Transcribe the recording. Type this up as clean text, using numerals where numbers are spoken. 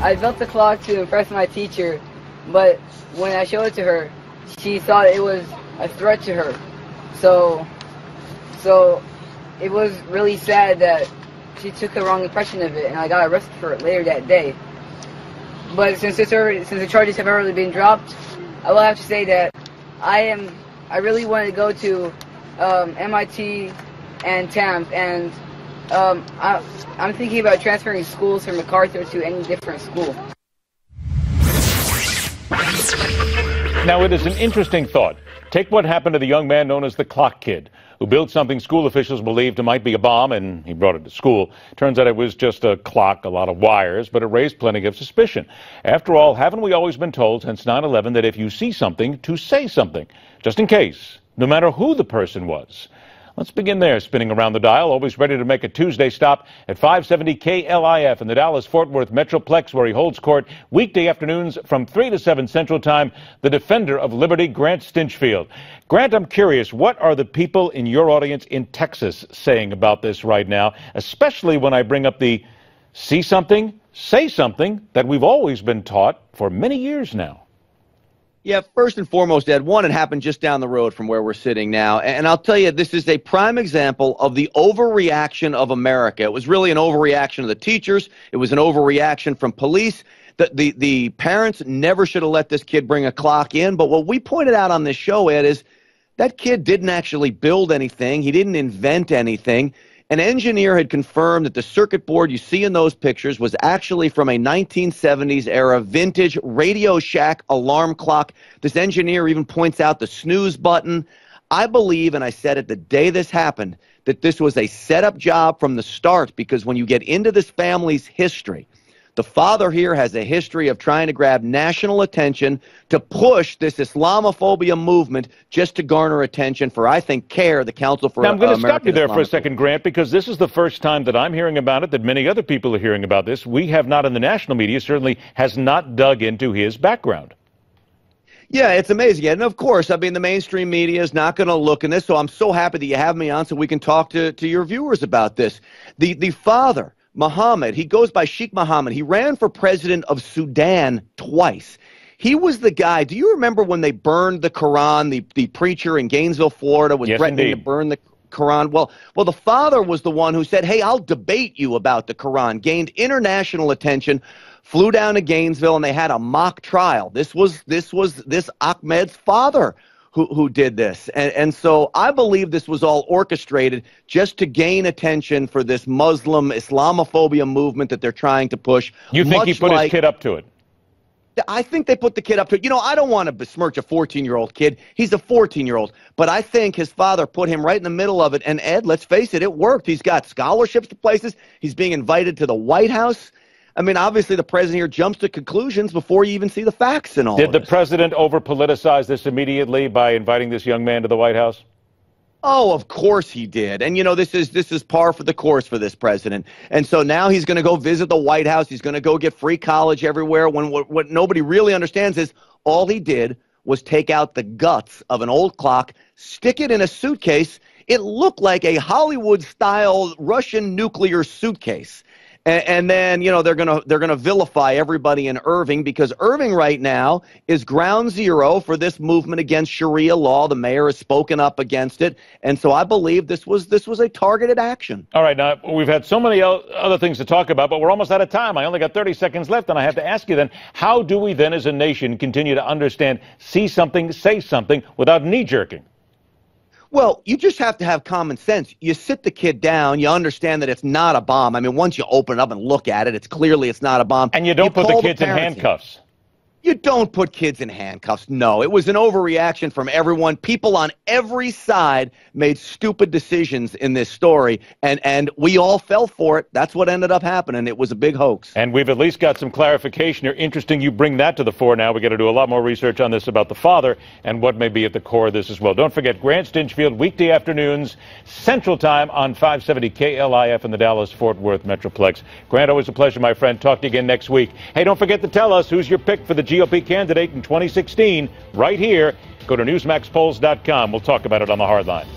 I built the clock to impress my teacher, but when I showed it to her, she thought it was a threat to her. So it was really sad that she took the wrong impression of it, and I got arrested for it later that day. But since the charges have already been dropped, I will have to say that I really want to go to MIT and TAMP, and I'm thinking about transferring schools from MacArthur to any different school. Now, it is an interesting thought. Take what happened to the young man known as the Clock Kid, who built something school officials believed might be a bomb, and he brought it to school. Turns out it was just a clock, a lot of wires, but it raised plenty of suspicion. After all, haven't we always been told since 9/11 that if you see something, to say something, just in case, no matter who the person was? Let's begin there, spinning around the dial, always ready to make a Tuesday stop at 570 KLIF in the Dallas-Fort Worth Metroplex, where he holds court weekday afternoons from 3 to 7 Central Time, the defender of liberty, Grant Stinchfield. Grant, I'm curious, what are the people in your audience in Texas saying about this right now, especially when I bring up the see something, say something that we've always been taught for many years now? Yeah, first and foremost, Ed, one, it happened just down the road from where we're sitting now. And I'll tell you, this is a prime example of the overreaction of America. It was really an overreaction of the teachers. It was an overreaction from police. The parents never should have let this kid bring a clock in. But what we pointed out on this show, Ed, is that kid didn't actually build anything. He didn't invent anything. An engineer had confirmed that the circuit board you see in those pictures was actually from a 1970s era vintage Radio Shack alarm clock. This engineer even points out the snooze button. I believe, and I said it the day this happened, that this was a setup job from the start, because when you get into this family's history, the father here has a history of trying to grab national attention to push this Islamophobia movement just to garner attention for, I think, CARE, the Council for American Now, I'm going to stop you there for a Islamophobia. second, Grant, because this is the first time that I'm hearing about it, that many other people are hearing about this. We have not, in the national media, certainly has not dug into his background. Yeah, it's amazing. And of course, I mean, the mainstream media is not going to look in this, so I'm so happy that you have me on so we can talk to your viewers about this. The father, Mohammed, he goes by Sheikh Mohammed. He ran for president of Sudan twice. He was the guy. Do you remember when they burned the Quran? The preacher in Gainesville, Florida, was threatening to burn the Quran. Well, the father was the one who said, "Hey, I'll debate you about the Quran." Gained international attention. Flew down to Gainesville, and they had a mock trial. This was Ahmed's father who did this. And so I believe this was all orchestrated just to gain attention for this Muslim Islamophobia movement that they're trying to push. You think he put his kid up to it? I think they put the kid up to it. You know, I don't want to besmirch a 14-year-old kid. He's a 14-year-old. But I think his father put him right in the middle of it. And, Ed, let's face it, it worked. He's got scholarships to places. He's being invited to the White House. I mean, obviously, the president here jumps to conclusions before you even see the facts and all. Did the president over-politicize this immediately by inviting this young man to the White House? Oh, of course he did. And, you know, this is par for the course for this president. And so now he's going to go visit the White House. He's going to go get free college everywhere. When what nobody really understands is all he did was take out the guts of an old clock, stick it in a suitcase. It looked like a Hollywood-style Russian nuclear suitcase. And then, you know, they're gonna vilify everybody in Irving, because Irving right now is ground zero for this movement against Sharia law. The mayor has spoken up against it, and so I believe this was a targeted action. All right, now we've had so many other things to talk about, but we're almost out of time. I only got 30 seconds left, and I have to ask you then: how do we then, as a nation, continue to understand, see something, say something without knee-jerking? Well, you just have to have common sense. You sit the kid down, you understand that it's not a bomb. I mean, once you open it up and look at it, it's not a bomb. And you don't put the kids in handcuffs. You don't put kids in handcuffs. No, it was an overreaction from everyone. People on every side made stupid decisions in this story, and we all fell for it. That's what ended up happening. It was a big hoax. And we've at least got some clarification here. Interesting you bring that to the fore now. We've got to do a lot more research on this about the father and what may be at the core of this as well. Don't forget, Grant Stinchfield, weekday afternoons, Central Time on 570 KLIF in the Dallas-Fort Worth Metroplex. Grant, always a pleasure, my friend. Talk to you again next week. Hey, don't forget to tell us who's your pick for the GOP candidate in 2016 right here. Go to newsmaxpolls.com. We'll talk about it on the Hardline.